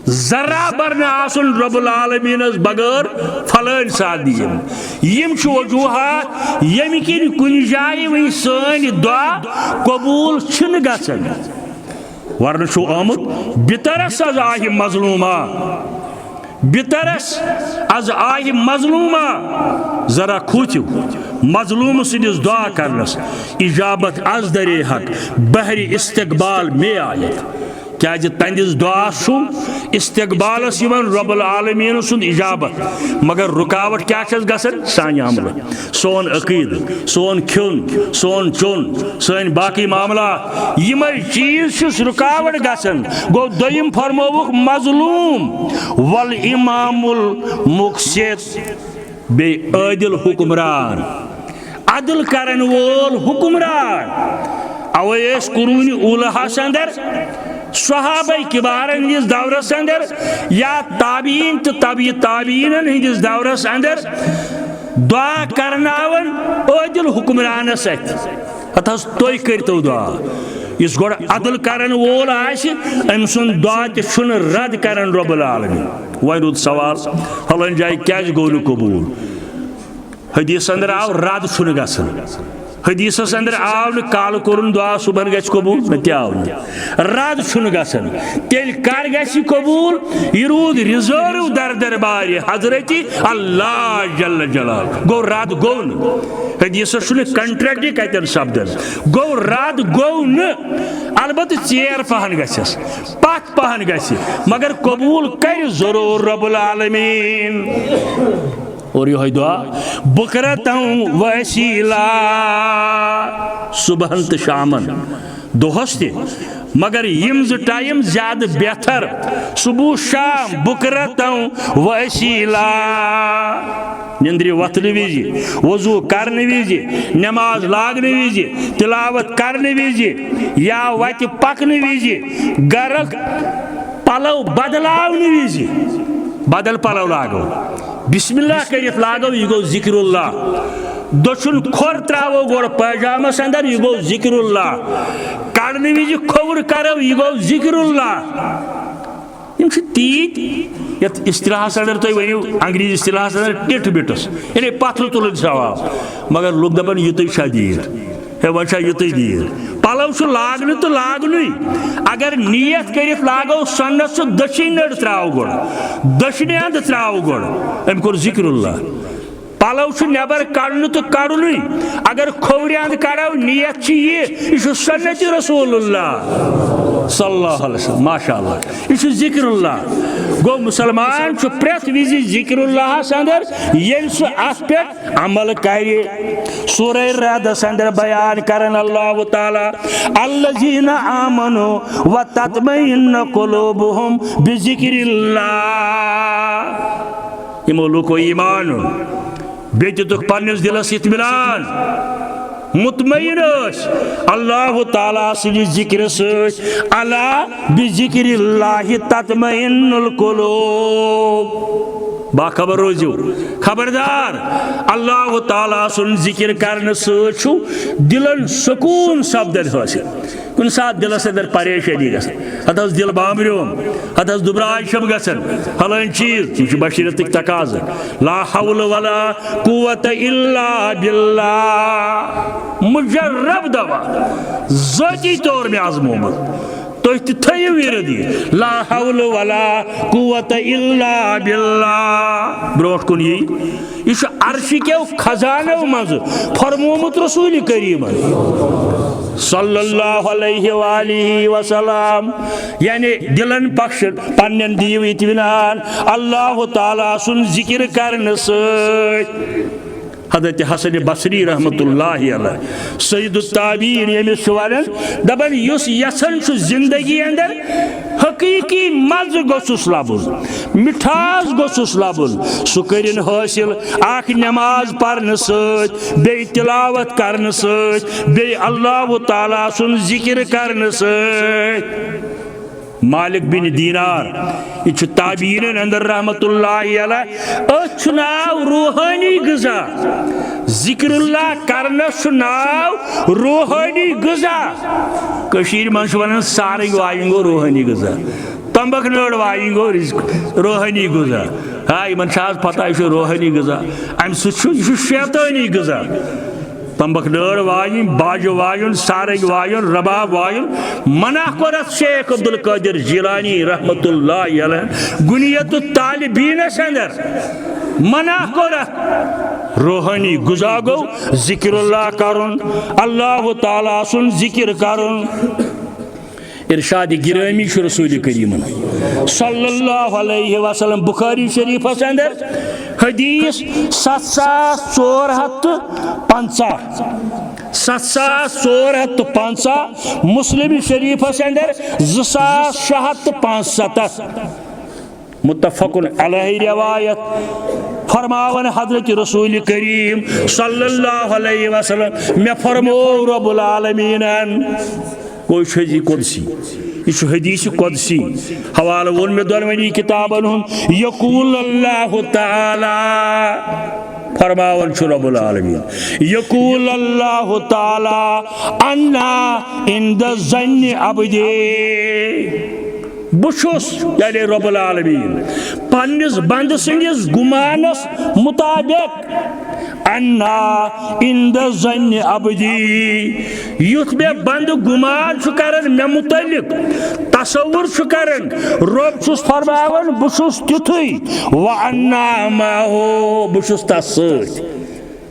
जरा बर आसन रब्बुल आलमीन बगैर फलन शादी यम वजूहत यम किन कुन जाय वह सन दुआ कबूल छन गसन वरन आमुत बितरस अज आह मजलूमा बितरस अज आह मजलूमा जरा खूचु मजलूम सिंदिस दुआ करनस इजाबत अज दरे हक बहरी इस्तकबाल में आयत क्या तंदिस दुआ इस्तकबाल रब्बुल आलमीन सुन इजाबत मगर रुकावट क्या गसन सान अमल सोन अकीद सोन खोन सोन चोन सन बाकी मामला यम चीज रुकावट गसन गो दोयम फरमोवुक मजलूम वल इमामुल मुक़सित बे आदिल हुक्मरान अदल करन वोल हुक्मरान अवे कुरूनी उलहास अंदर सहाबाई किबारन हंदिस दौरस अंदर या ताबीन तो तबी ताबीन हंदिस दौरस अंदर दुआ करनावन आदिल हुक्मरान सत तुम करो दुआ इस गो अदल करन वोल अम सुन दुआ तुन रद करन रब्बुल आलमीन वह रुद सवाल हलन जाय क्या गो न कबूल हदीस अंदर आव रद छुन गसन हदीसस अंदर आव न काल कोरुन दुआ सुबह गछ कबूल न क्या आव रद छुन गसन तेल कर गछ कबूल यह रूद रिजर्व दर दरबार हजरत अल्लाह जल्ल जलाल गो रद गो न हदीसस छुन कंट्रैक्ट कतन शब्दन गो रद गो न अलबत चेर पहन गछस पत पहन गछ मगर कबूल कर जरूर रब्बुल आलमीन और यह दुआ बुकरतम वसीला सुबहन तो शामन दोहस मगर यम टाइम ज्यादा बेहतर सुबह शाम बुकरतम वसीला निंद्रि वथन विजि वजू करने विजि नमाज लागने विजि तिलावत करने विजि या वत पकने विजि घर पलव बदलावने विजि बदल पलव लागो बिस्मिल्लाह करित लागो यह गो जिक्रुल्लाह दोचुन खोर त्रावो गोड़ पैजामस अंदर यह गो जिक्रुल्लाह कड़ने विजि खोवर करो यह गो जिक्रुल्लाह यम तीत यत इस्तिलाहस अंदर तुम वनियो अंग्रेजी इस्तिलाहस अंदर टिट बिटस यानी पथल तुलन सवाल मगर लोग दपन युत शादीर हे वह युत दीर पलव लागन तो लागन अगर नीयत कर लागो सन्नत दशीन नड़ त्राव गोड़ दशने अंद त्राव गोड़ अम कोर जिक्रुल्लाह पलव नबर कड़न तो कड़न अगर खोवरि अंद कड़ो नीयत ये सन्नत रसूलुल्लाह सल्लल्लाहु अलैहि वसल्लम माशाअल्लाह यह जिक्रुल्लाह गो मुसलमान प्रेथ विज जिक्रुल्लाह अंदर ये अत पे अमल कर सूरह रअदस अंदर बयान करन अल्लाह ताला अल्लज़ीना आमनु व तत्मइन्नु कुलूबुहुम बिज़िक्रिल्लाह यमो लुको ईमान बे दितुक पन्निस दिलस इत्मिनान मुतमईन अल्लाह ताला सि जिक्र सत अला बिजिक्रिल्लाहि तत्मइन्नुल कुलूब बाखबर रोजो खबरदार अल्लाह ताला सुन जिक्र करने सु दिलन सुकून सपदन हासिल कुन सात दिलस अंदर परेशानी गत दिल बामरोम अत दुबराय शब गसन फलान चीज बशीरत तकाज ला हौल वला कुव्वत इल्ला बिल्लाह मुजर्रब दवा ज़ाती तौर में आजमोमत तो विरदी ला हौल वला कुव्वत इल्ला बिल्लाह ब्रोट कुन यह अर्श के खजानो मज फरमोमुत रसूल करीम सल्लल्लाहु अलैहि वसल्लम यानी दिलन बख्श पन्न दीव इत्मिनान अल्लाह ताला सुन जिक्र करने सत हजरत हसन बसरी रहमतुल्लाहि अलैह सय्यदुत ताबीन यमिस वनान दबन युस यसन जिंदगी अंदर हकीकी मज गोसुस लबुन मिठास गोसुस लबुन सु करिन हासिल आख नमाज पढ़ने सत बे तिलावत करने सत बे अल्लाह ताला सुन जिक्र करने सत मालिक बिन दीनार यह ताबीन अंदर रहमतुल्लाहि अलैह नाव रूहानी गजा जिक्रुल्लाह करने नाव रूहानी गजा कशीर मन वन सारे वाइन गो रूहानी गजा तंबक नड़ वाइन गो रूहानी गजा हाँ इन पता यह रूहानी गजा अम सह शैतानी गजा तंबक नड़ वाइन बाज वायुन सारंग वायुन रबाब वायुन मना करत शेख अब्दुल कादिर जिलानी रहमतुल्लाहि अलैह गुनियत तालिबीन अंदर मना करत रूहानी गुजा गो जिक्रुल्लाह करुन अल्लाह ताला सुन जिक्र करुन इरशाद गिरामी रसूल करीम सल्लल्लाहु अलैहि वसल्लम बुखारी शरीफ अंदर हदीस 7450 मुस्लिम शरीफ अंदर 2675 मुत्तफकुन अलैहि रिवायत फरमावन हजरत रसूल करीम सल्लल्लाहु अलैहि वसल्लम मैं फरमो रब्बुल आलमीन कोई हदीस कुदसी यह हदीस कुदसी हवाला वो मे दोनवनी किताबन यकूल अल्लाह ताला फरमावन रब्बुल आलमीन यकूल अल्लाह ताला अन्ना इंद ज़न्नि अब्दी बुशुस यानी रब्बुल आलमीन पन्निस बंद सिंदिस गुमानस मुताबिक अन्ना इंद ज़न्नि अब्दी युथ मे बंद गुमान करन मे मुतलिक तसव्वुर करन रब छुस फरमावन बुशुस तिथुई व अन्ना माहो बुशुस तस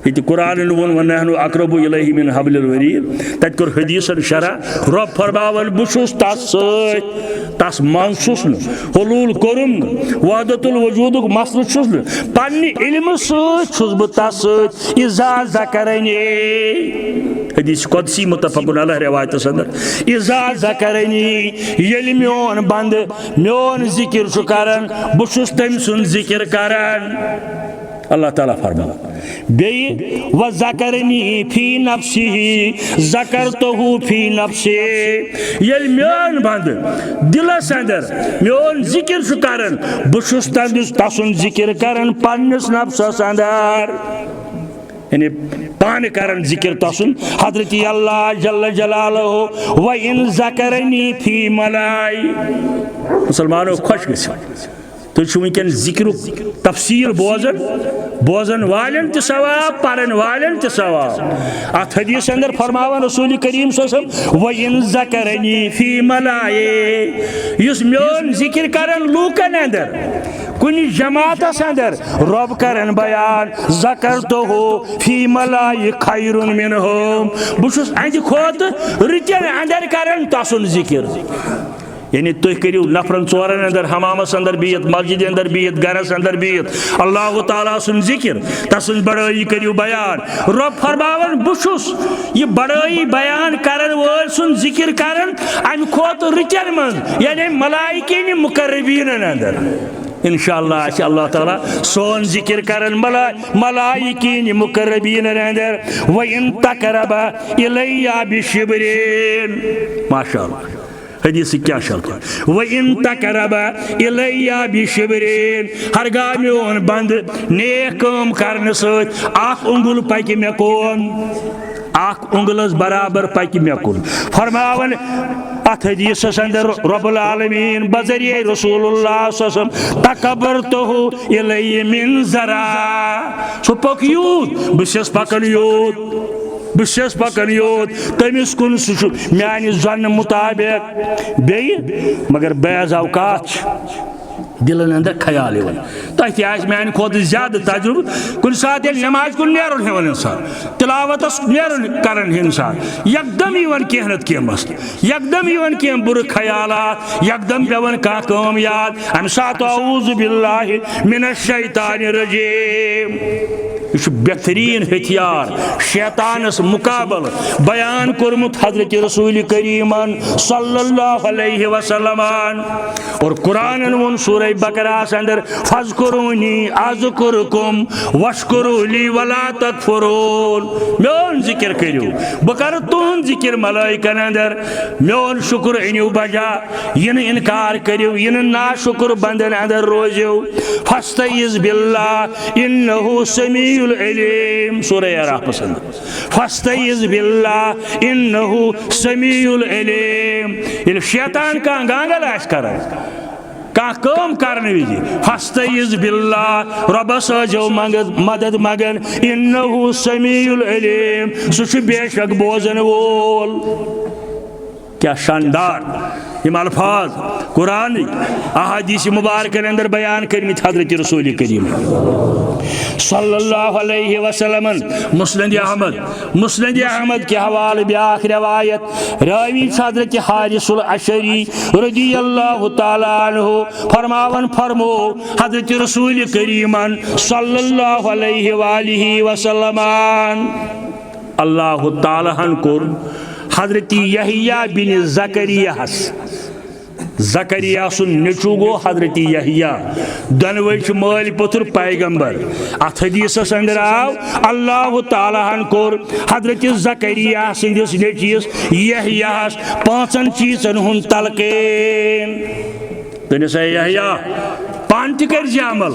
सत कुरान वोन वनहनु अक़रबु इलैहि मिन हब्लिल वरीद तत कर हदीसन शरा रब फरमावन बुशुस तस सत तस मनसुस न हुलूल करुम वहदतुल वजूदुक मसल छुस न पन्नि इल्म सत छुस ब तस सत इज़ा ज़करनी हदीस कुदसी मुत्तफकुन अलैह रिवायत अंदर इज़ा ज़करनी येल म्योन बंद म्योन जिक्र छु करन बुशुस तम सुन जिक्र करन अल्लाह ताला फरमा बे व ज़करनी फी नफ्सिही ज़करतहु फी नफ्सी येल म्योन बंद दिलस अंदर म्योन जिक्र छु करन बुशुस तसुन जिक्र करन पन्निस नफ्सस अंदर यानी पान करन जिक्र तसुन हजरत अल्लाह जल्ल जलालहु व इन ज़करनी फी मलाई मुसलमानों खुश गो तुम वनकन जिक्र तफसील बोजन वालन त सवाब परन वालन त सवाब। अत हदीस अंदर फरमावन रसूल करीम सल्लल्लाहु अलैहि वसल्लम व इन ज़करनी फी मलाए युस म्योन जिक्र करन लूकन अंदर कुनि जमातस अंदर रब करन बयान ज़करतो हो फी मलाए खैरुन मिनहुम बुशुस अंद खोत रितन अंदर करन तसुन जिक्र। यानी तुम करो नफरन चोरन अंदर हमामस अंदर बिहत मस्जिद अंदर बिहत गरस अंदर बिहत अल्लाह ताला सुन जिक्र तसन बड़ाई करो बयान। रब फरमावन बुशुस ये बड़ाई बयान करन वोल सुन जिक्र करन अम खोत रिचन मन यानी मलाइकिन मुकर्रबीन अंदर इंशाअल्लाह अल्लाह ताला सोन जिक्र करन मलाइकिन मुकर्रबीन अंदर व इन तकरबा इलैया बिशिब्रिन माशाअल्लाह हदीस क्या शर्त व इन तकरबा इलैया बिशिब्रिन हरगा मोन बंद नेक काम करने सत आख उंगुल पकि मे कोन आख उंगलस बराबर पकि मे कुन फरमावन अत हदीस अंदर रब्बुल आलमीन बजरिए रसूलुल्लाह सल्लल्लाहु अलैहि वसल्लम तकबरतहु इलैया मिन जरा सो पक यूत बस पकन यूत बस पकन योत तमिस कुन मान जन मुताबिक बे मगर बैज अवकात दिलन अंदर ख्याल तथ मान खुद ज्यादा तजुर्ब कुन सात नमाज कुन नेरुन हेवन इंसान तिलावतस नेरुन करन इंसान यकदम यवन कह नत कह मसल यकदम यवन कह बुर ख्यालात यकदम पेवन कह काम याद अम सात औज़ु बिल्लाहि मिनश शैतानिर रजीम। यह बेहतरीन हथियार शैतानस मुकाबल बयान कोरमुत हजरत रसूल करीमन सल्लल्लाहु अलैहि वसल्लम और कुरान वोन सूरह बकरा अंदर फज़कुरूनी अज़कुरुकुम वश्कुरूली वला तकफुरून मोन जिक्र करो बह कर तुहद जिक्र मलाइकन अंदर मोन शुक्र अनिव बजा इन इनकार करो इन नाशुक्र बंदन अंदर रोजो फस्तईज़ बिल्लाह इन्नहु समीउल अलीम सूरह अराफ अंदर फस्तईज़ बिल्लाह इन्नहु समीउल अलीम। ये शैतान का गांगल आस कर काम करने विजि फस्तईज़ बिल्लाह रबस जो मदद मगन इन्नहु समीउल अलीम सह बेशक बोजन वोल। क्या शानदार यम अल्फाज कुरान अहादीस मुबारक अंदर बयान करमित हजरत रसूल करीम सल्लल्लाहु अलैहि वसल्लम। मुस्नद अहमद के हवाले ब्याख रवायत रावी हजरत हारिसुल अशरी रज़ियल्लाहु ताला अन्हु फरमावन फरमो हजरत रसूल करीमन सल्लल्लाहु अलैहि वसल्लम अल्लाह ताला कोर हजरत यहया बिन ज़करिया सुन नचू गो हजरत यहया दनवे माल पुत्र पैगंबर। अत हदीस अंदर आव अल्लाह ताला कोर हजरत ज़करिया सिंदिस नचीस यहयास 5 चीजन हुन तलकीन तनिस यहया पान कर अमल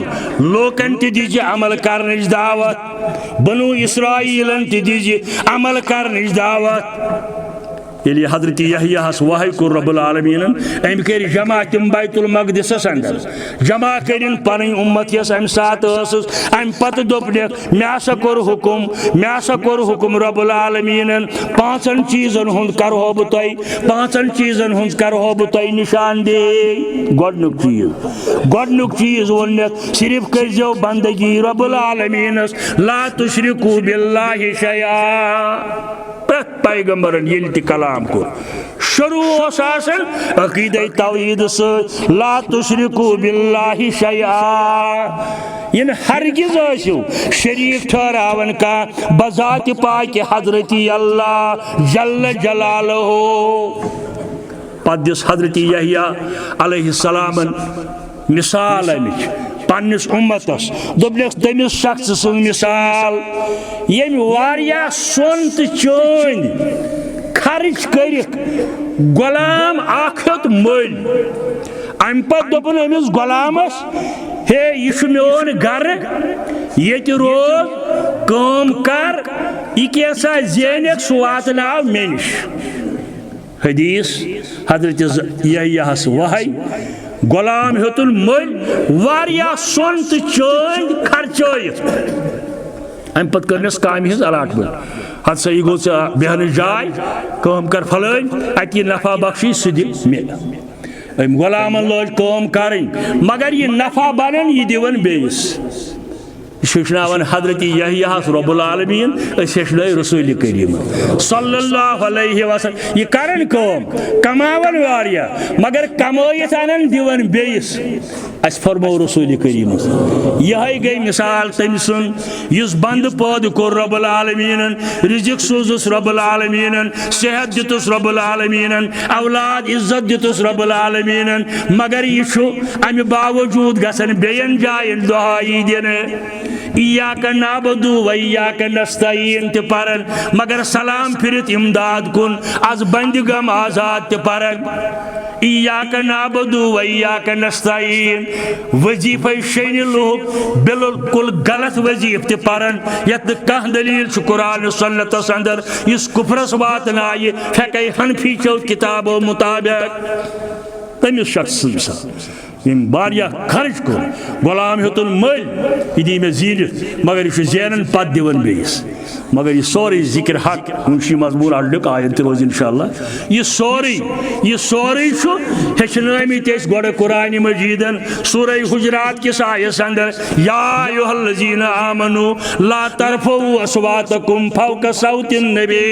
लोकन दीजिए अमल करने दावत बनु इसराइलन दीजिए अमल करने दावत। ये हजरत यहयास वही कोर रब्बुल आलमीन अम कर जमा तम बैतुल मक़दिस अंदर जमा कर पन उम्मत यस अम सात अम पत दोपन मे हसा कोर हुकुम रब्बुल आलमीन 5 चीजन हुंद करहो बह तोह 5 चीजन हुंद करहो बह तोह निशानदेही। गोडनुक चीज वोन सिर्फ करो बंदगी रब्बुल आलमीनस ला तुश्रिकू बिल्लाहि शैआ। पैगंबरन ये कलाम को शुरू अकीद तौहीद से ला तुश्रिकू बिल्लाहि शैआ इन हरगिज शरीक ठहरावन का बजात पाक हजरत अल्लाह जल्ल जलालहु। पदिस हजरत यहया अलैहिस्सलाम मिसाल अमिच पन्निस उम्मतस दोपनस तमिस शख्स सुन मिसाल यम वारिया सोन तो चोन खर्च कर गुलाम आखत मल अम पत दोपन अमिस गुलामस हे यह मोन गर ये रोज काम कर यह कैसा जेन सह वातनाव मे निश। हदीस हजरत यहयास वही गुलाम हेतुन मल वारिया सोन तो चंद खर्चोत अम पत करनस काम हिज अलाटमेंट हद सा गो बेहन जाय कम कर फलन अत नफा बख्शी सह अम गुलामन लोज कम करें मगर यह नफा बनन यह दिवन बेस हेचनावन हजरत यहयास रब्बुल आलमीन हेचन रसूल करीम सल्लल्लाहु अलैहि वसल्लम यह करन कम कमावन वारिया मगर कमायित अनन दिवन बेस अस फरमो रसूल करीम यह गई मिसाल तम सुन युस बंद पौध कोर रब्बुल आलमीन रिजिक सोजुस रब्बुल आलमीन सेहत दितुस रब्बुल आलमीन औलाद इज्जत दितुस रब्बुल आलमीन मगर यह अमि बावजूद गसन बेयन जायन दुआई दिन इय्याका नाबुदु व इय्याका नस्तईन ते परन मगर सलाम फिरत इमदाद कुन आज बंदगम आजाद ते परन इय्याका नाबुदु व इय्याका नस्तईन वजीफा शनि लोग बिल्कुल गलत वजीफ ते परन यत कह दलील छु कुरान सुन्नत अंदर इस कुफरस वातनाय फकै हनफी चो किताबो मुताबिक तमिस शख्स वारिया खर्च को गुलाम हेतुन मल यह दी मे जीन मगर यह जैनन पत दिवन बेस मगर यह सोरे जिक्र हक मुंशी मजमून अड्डक आयत रोज इंशाअल्लाह यह सोरे हेचनमित गोड़ कुरान मजीदन सूरह हुजरात किस आयत अंदर या अय्युहल्लज़ीना आमनू ला तरफऊ अस्वातकुम फौका सौतिन नबी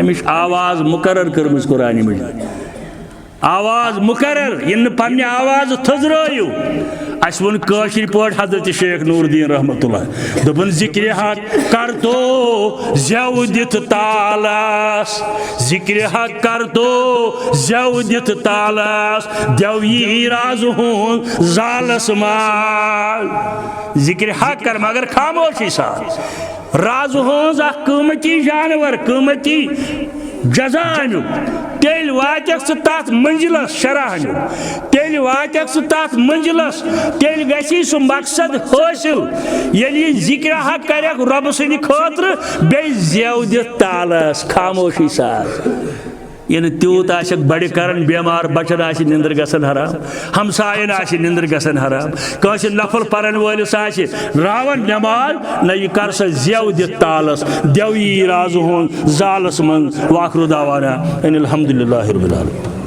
अमिश आवाज मुकर्रर करमज कुरान मजीद आवाज मुकर्रर इन पन्ने आवाज थजरायु अस वोन काशिर पट हजरत शेख नूरुद्दीन रहमतुल्लाह दोपन जिक्र हक कर तो ज़ेव दित तालस जिक्र हक कर तो ज़ेव दित तालस देव यी राज हुन जालस माल जिक्र हक कर मगर खामोशी साथ राज हुन कीमती जानवर कीमती जजा तेल वातक तथ मंजिलस शराह तेल वातक तथ मंजिलस तेल गसी सह मकसद हासिल ये जिक्र हक कर रब सद खतर बे ज़ेव दित तालस खामोशी साथ ये तूत बड़ कर बेमार बचन निंदर गसन हराम हमसायन निंदर गसन हराम कस नफल परन वलिस रावन नमाज न यह कर सा ज़ेव दित तालस देव यी राज हुन जालस मन वाखरु दावाना अनिल हम्दुलिल्लाहि रब्बिल आलमीन।